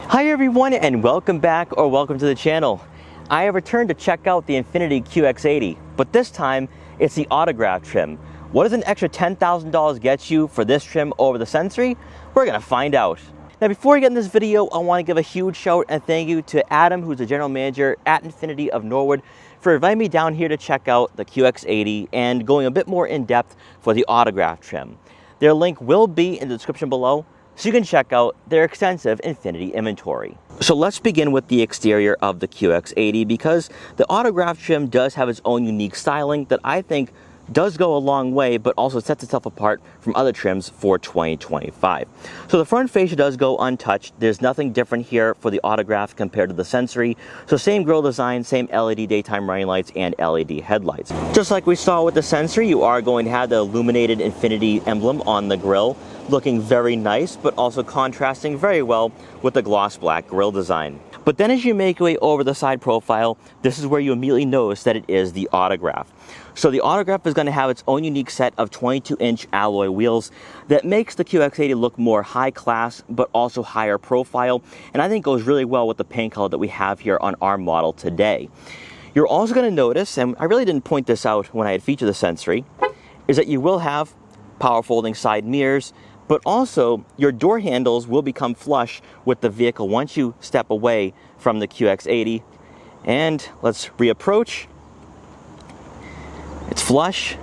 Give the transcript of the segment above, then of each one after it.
Hi everyone, and welcome back or welcome to the channel. I have returned to check out the Infiniti QX80, but this time it's the autograph trim. What does an extra $10,000 get you for this trim over the Sensory? We're gonna find out. Now before we get in this video, I want to give a huge shout and thank you to Adam, who's the general manager at Infiniti of Norwood, for inviting me down here to check out the QX80 and going a bit more in depth for the autograph trim. Their link will be in the description below, so you can check out their extensive Infiniti inventory. So let's begin with the exterior of the QX80 because the autograph trim does have its own unique styling that I think does go a long way, but also sets itself apart from other trims for 2025. So the front fascia does go untouched. There's nothing different here for the autograph compared to the Sensory. So same grille design, same LED daytime running lights and LED headlights. Just like we saw with the Sensory, you are going to have the illuminated Infiniti emblem on the grille, looking very nice, but also contrasting very well with the gloss black grille design. But then as you make your way over the side profile, this is where you immediately notice that it is the autograph. So the autograph is going to have its own unique set of 22-inch alloy wheels that makes the QX80 look more high class, but also higher profile, and I think goes really well with the paint color that we have here on our model today. You're also going to notice, and I really didn't point this out when I had featured the Sensory, is that you will have power folding side mirrors, but also your door handles will become flush with the vehicle once you step away from the QX80. And let's reapproach. It's flush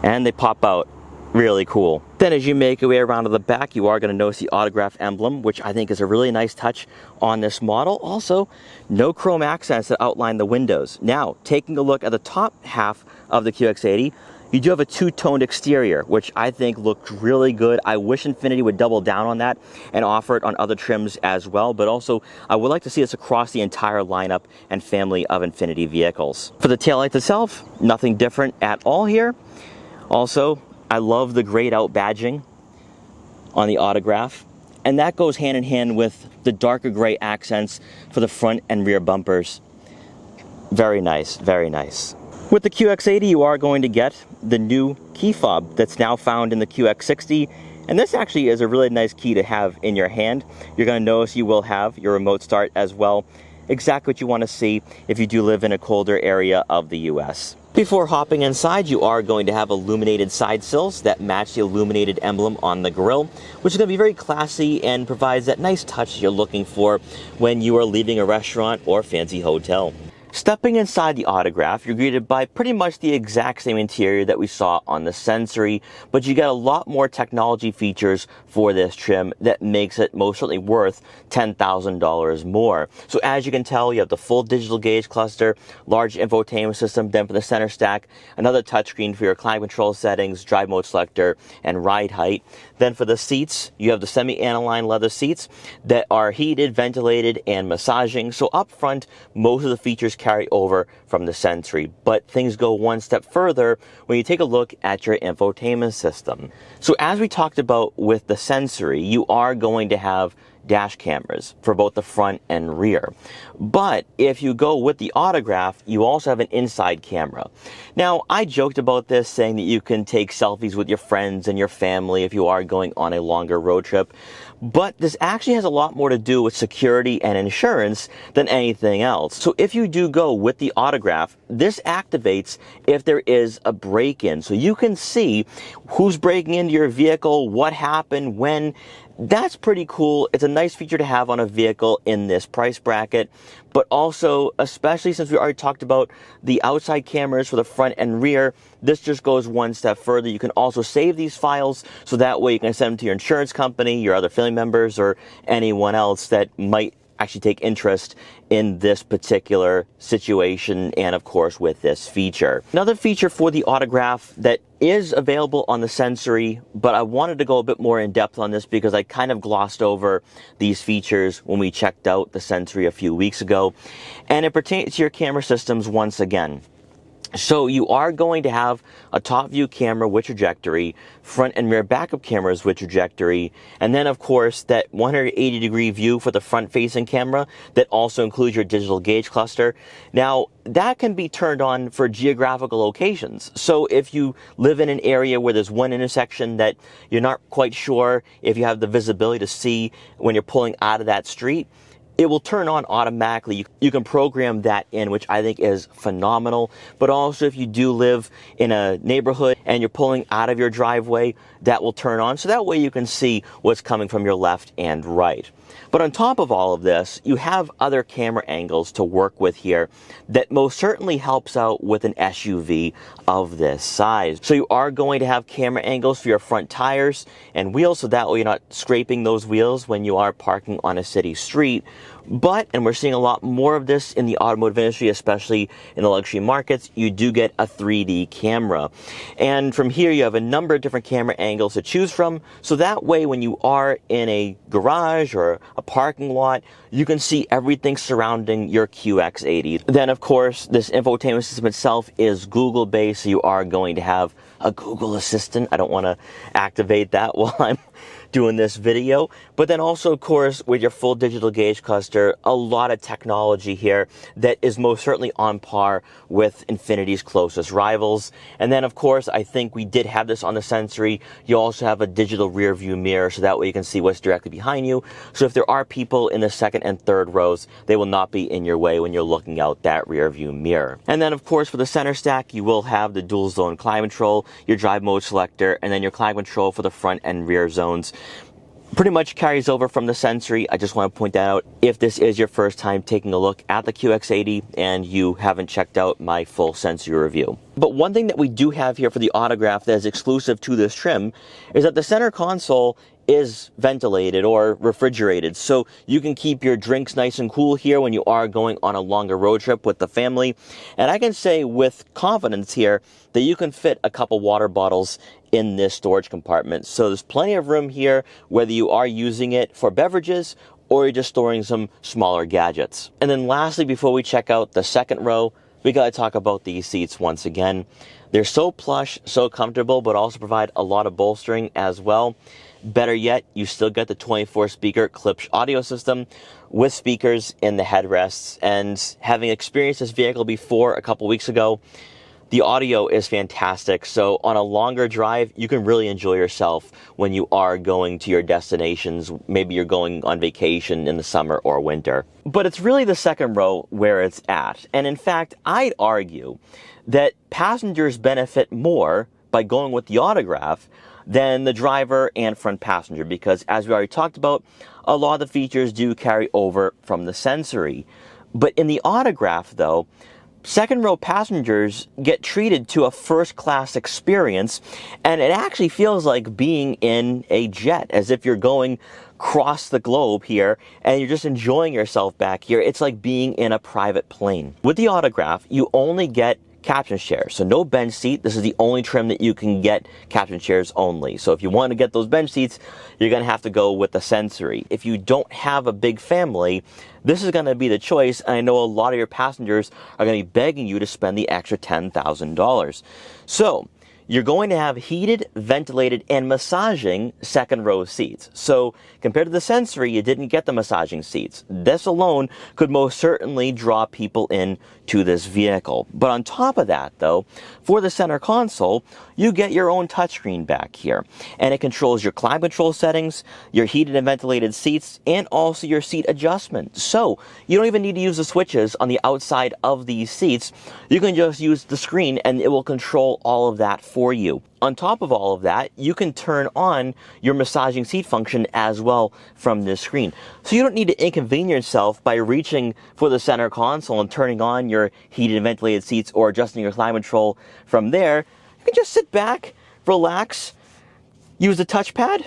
and they pop out. Really cool. Then as you make your way around to the back, you are going to notice the autograph emblem, which I think is a really nice touch on this model. Also, no chrome accents that outline the windows. Now, taking a look at the top half of the QX80, you do have a two-toned exterior, which I think looks really good. I wish Infiniti would double down on that and offer it on other trims as well, but also I would like to see this across the entire lineup and family of Infiniti vehicles. For the taillights itself, nothing different at all here. Also, I love the grayed out badging on the autograph, and that goes hand in hand with the darker gray accents for the front and rear bumpers. Very nice, very nice. With the QX80, you are going to get the new key fob that's now found in the QX60, and this actually is a really nice key to have in your hand. You're going to notice you will have your remote start as well, exactly what you want to see if you do live in a colder area of the US. Before hopping inside, you are going to have illuminated side sills that match the illuminated emblem on the grille, which is going to be very classy and provides that nice touch you're looking for when you are leaving a restaurant or fancy hotel. Stepping inside the autograph, you're greeted by pretty much the exact same interior that we saw on the Sensory, but you get a lot more technology features for this trim that makes it most certainly worth $10,000 more. So as you can tell, you have the full digital gauge cluster, large infotainment system, then for the center stack, another touchscreen for your climate control settings, drive mode selector, and ride height. Then for the seats, you have the semi-aniline leather seats that are heated, ventilated, and massaging. So up front, most of the features carry over from the Sensory, but things go one step further when you take a look at your infotainment system. So as we talked about with the Sensory, you are going to have dash cameras for both the front and rear. But if you go with the autograph, you also have an inside camera. Now, I joked about this, saying that you can take selfies with your friends and your family if you are going on a longer road trip. But this actually has a lot more to do with security and insurance than anything else. So if you do go with the autograph, this activates if there is a break-in. So you can see who's breaking into your vehicle, what happened, when. That's pretty cool. It's a nice feature to have on a vehicle in this price bracket, but also, especially since we already talked about the outside cameras for the front and rear, this just goes one step further. You can also save these files, so that way you can send them to your insurance company, your other family members, or anyone else that might actually take interest in this particular situation and of course with this feature. Another feature for the autograph that is available on the Sensory, but I wanted to go a bit more in depth on this because I kind of glossed over these features when we checked out the Sensory a few weeks ago, and it pertains to your camera systems once again. So you are going to have a top view camera with trajectory, front and rear backup cameras with trajectory, and then of course that 180-degree view for the front facing camera that also includes your digital gauge cluster. Now that can be turned on for geographical locations. So if you live in an area where there's one intersection that you're not quite sure if you have the visibility to see when you're pulling out of that street, it will turn on automatically. You can program that in, which I think is phenomenal. But also if you do live in a neighborhood and you're pulling out of your driveway, that will turn on. So that way you can see what's coming from your left and right. But on top of all of this, you have other camera angles to work with here that most certainly helps out with an SUV of this size. So you are going to have camera angles for your front tires and wheels, so that way you're not scraping those wheels when you are parking on a city street. But, and we're seeing a lot more of this in the automotive industry, especially in the luxury markets, you do get a 3D camera. And from here you have a number of different camera angles to choose from, so that way when you are in a garage or a parking lot, you can see everything surrounding your QX80. Then of course, this infotainment system itself is Google based, so you are going to have a Google Assistant. I don't want to activate that while I'm doing this video. But then also, of course, with your full digital gauge cluster, a lot of technology here that is most certainly on par with Infiniti's closest rivals. And then, of course, I think we did have this on the Sensory. You also have a digital rear view mirror, so that way you can see what's directly behind you. So if there are people in the second and third rows, they will not be in your way when you're looking out that rear view mirror. And then, of course, for the center stack, you will have the dual zone climate control, your drive mode selector, and then your climate control for the front and rear zones. Pretty much carries over from the Sensory. I just want to point that out if this is your first time taking a look at the QX80 and you haven't checked out my full Sensory review. But one thing that we do have here for the Autograph that is exclusive to this trim is that the center console is ventilated or refrigerated, so you can keep your drinks nice and cool here when you are going on a longer road trip with the family. And I can say with confidence here that you can fit a couple water bottles in this storage compartment. So there's plenty of room here, whether you are using it for beverages or you're just storing some smaller gadgets. And then lastly, before we check out the second row, we gotta talk about these seats once again. They're so plush, so comfortable, but also provide a lot of bolstering as well. Better yet, you still get the 24 speaker Klipsch audio system with speakers in the headrests. And having experienced this vehicle before a couple weeks ago, the audio is fantastic. So on a longer drive, you can really enjoy yourself when you are going to your destinations. Maybe you're going on vacation in the summer or winter. But it's really the second row where it's at. And in fact, I'd argue that passengers benefit more by going with the Autograph than the driver and front passenger, because as we already talked about, a lot of the features do carry over from the Sensory. But in the Autograph though, second row passengers get treated to a first class experience, and it actually feels like being in a jet, as if you're going across the globe here and you're just enjoying yourself back here. It's like being in a private plane. With the Autograph, you only get captain chairs, so no bench seat. This is the only trim that you can get captain chairs only. So if you want to get those bench seats, you're going to have to go with the Sensory. If you don't have a big family, this is going to be the choice, and I know a lot of your passengers are going to be begging you to spend the extra $10,000. So you're going to have heated, ventilated, and massaging second row seats. So compared to the Sensory, you didn't get the massaging seats. This alone could most certainly draw people in to this vehicle. But on top of that though, for the center console, you get your own touchscreen back here. And it controls your climate control settings, your heated and ventilated seats, and also your seat adjustment. So you don't even need to use the switches on the outside of these seats. You can just use the screen and it will control all of that for you. On top of all of that, you can turn on your massaging seat function as well from this screen. So you don't need to inconvenience yourself by reaching for the center console and turning on your heated and ventilated seats or adjusting your climate control from there. You can just sit back, relax, use the touchpad,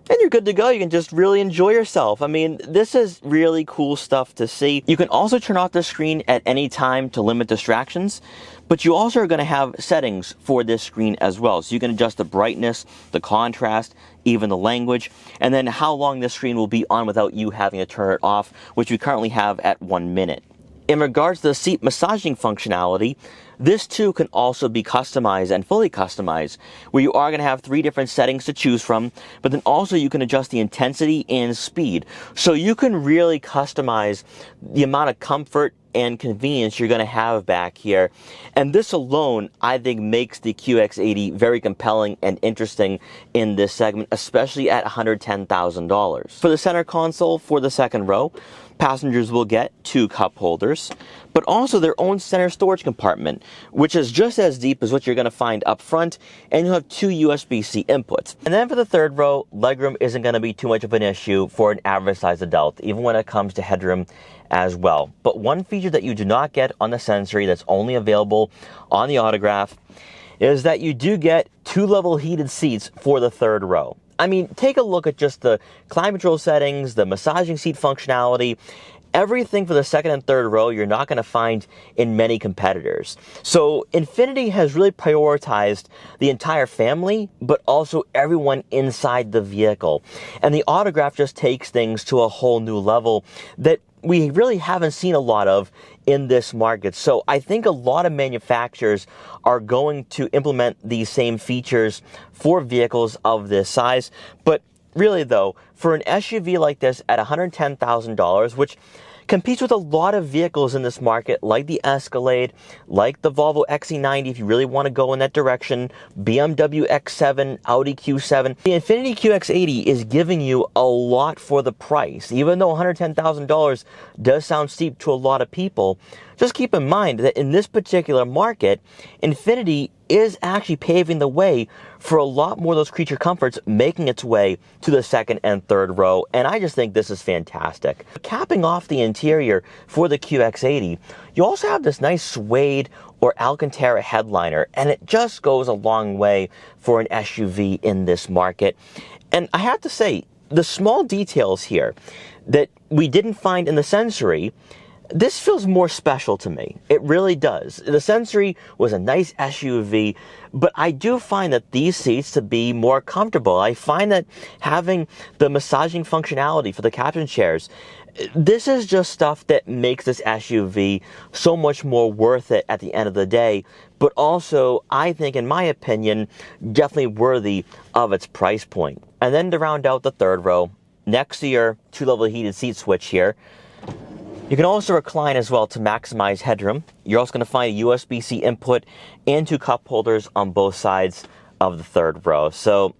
and you're good to go. You can just really enjoy yourself. I mean, this is really cool stuff to see. You can also turn off the screen at any time to limit distractions, but you also are going to have settings for this screen as well. So you can adjust the brightness, the contrast, even the language, and then how long this screen will be on without you having to turn it off, which we currently have at 1 minute. In regards to the seat massaging functionality, this too can also be customized and fully customized, where you are going to have 3 different settings to choose from, but then also you can adjust the intensity and speed. So you can really customize the amount of comfort and convenience you're going to have back here. And this alone, I think, makes the QX80 very compelling and interesting in this segment, especially at $110,000. For the center console for the second row, Passengers will get 2 cup holders, but also their own center storage compartment, which is just as deep as what you're going to find up front, and you'll have 2 USB-C inputs. And then for the third row, legroom isn't going to be too much of an issue for an average-sized adult, even when it comes to headroom as well. But one feature that you do not get on the Sensory that's only available on the Autograph is that you do get 2 level heated seats for the third row. I mean, take a look at just the climate control settings, the massaging seat functionality, everything for the second and third row you're not going to find in many competitors. So Infiniti has really prioritized the entire family, but also everyone inside the vehicle. And the Autograph just takes things to a whole new level that we really haven't seen a lot of in this market. So I think a lot of manufacturers are going to implement these same features for vehicles of this size. But really though, for an SUV like this at $110,000, which competes with a lot of vehicles in this market, like the Escalade, like the Volvo XC90 if you really want to go in that direction, BMW X7, Audi Q7. The Infiniti QX80 is giving you a lot for the price. Even though $110,000 does sound steep to a lot of people, just keep in mind that in this particular market, Infiniti is actually paving the way for a lot more of those creature comforts making its way to the second and third row, and I just think this is fantastic. Capping off the interior for the QX80, you also have this nice suede or Alcantara headliner, and it just goes a long way for an SUV in this market. And I have to say, the small details here that we didn't find in the Sensory, this feels more special to me. It really does. The Sensory was a nice SUV, but I do find that these seats to be more comfortable. I find that having the massaging functionality for the captain chairs, this is just stuff that makes this SUV so much more worth it at the end of the day, but also, I think, in my opinion, definitely worthy of its price point. And then to round out the third row, next to your 2-level heated seat switch here, you can also recline as well to maximize headroom. You're also going to find a USB-C input and 2 cup holders on both sides of the third row. So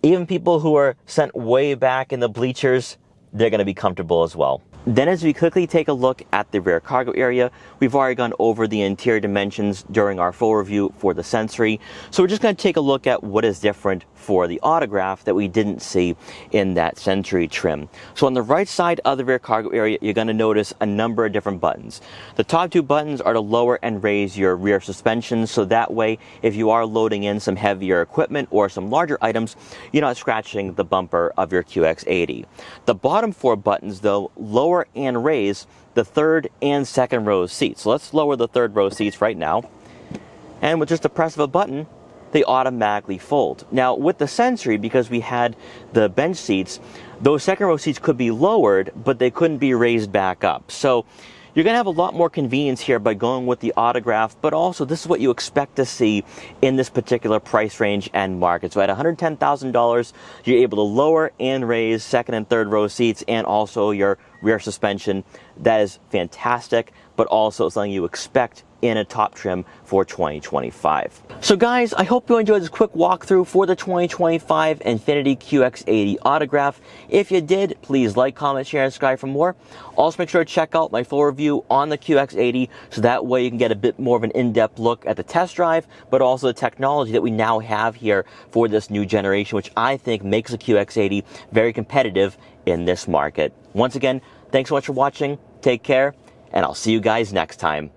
even people who are sent way back in the bleachers, they're going to be comfortable as well. Then as we quickly take a look at the rear cargo area, we've already gone over the interior dimensions during our full review for the Sensory. So we're just going to take a look at what is different for the Autograph that we didn't see in that Sensory trim. So on the right side of the rear cargo area, you're going to notice a number of different buttons. The top 2 buttons are to lower and raise your rear suspension, so that way if you are loading in some heavier equipment or some larger items, you're not scratching the bumper of your QX80. The bottom 4 buttons though lower and raise the third and second row seats. So let's lower the third row seats right now, and with just the press of a button, they automatically fold. Now with the Sensory, because we had the bench seats, those second row seats could be lowered, but they couldn't be raised back up. So you're going to have a lot more convenience here by going with the Autograph, but also this is what you expect to see in this particular price range and market. So at $110,000, you're able to lower and raise second and third row seats and also your rear suspension. That is fantastic, but also something you expect in a top trim for 2025. So guys, I hope you enjoyed this quick walkthrough for the 2025 Infiniti QX80 Autograph. If you did, please like, comment, share, and subscribe for more. Also make sure to check out my full review on the QX80, so that way you can get a bit more of an in-depth look at the test drive, but also the technology that we now have here for this new generation, which I think makes the QX80 very competitive in this market. Once again, thanks so much for watching, take care, and I'll see you guys next time.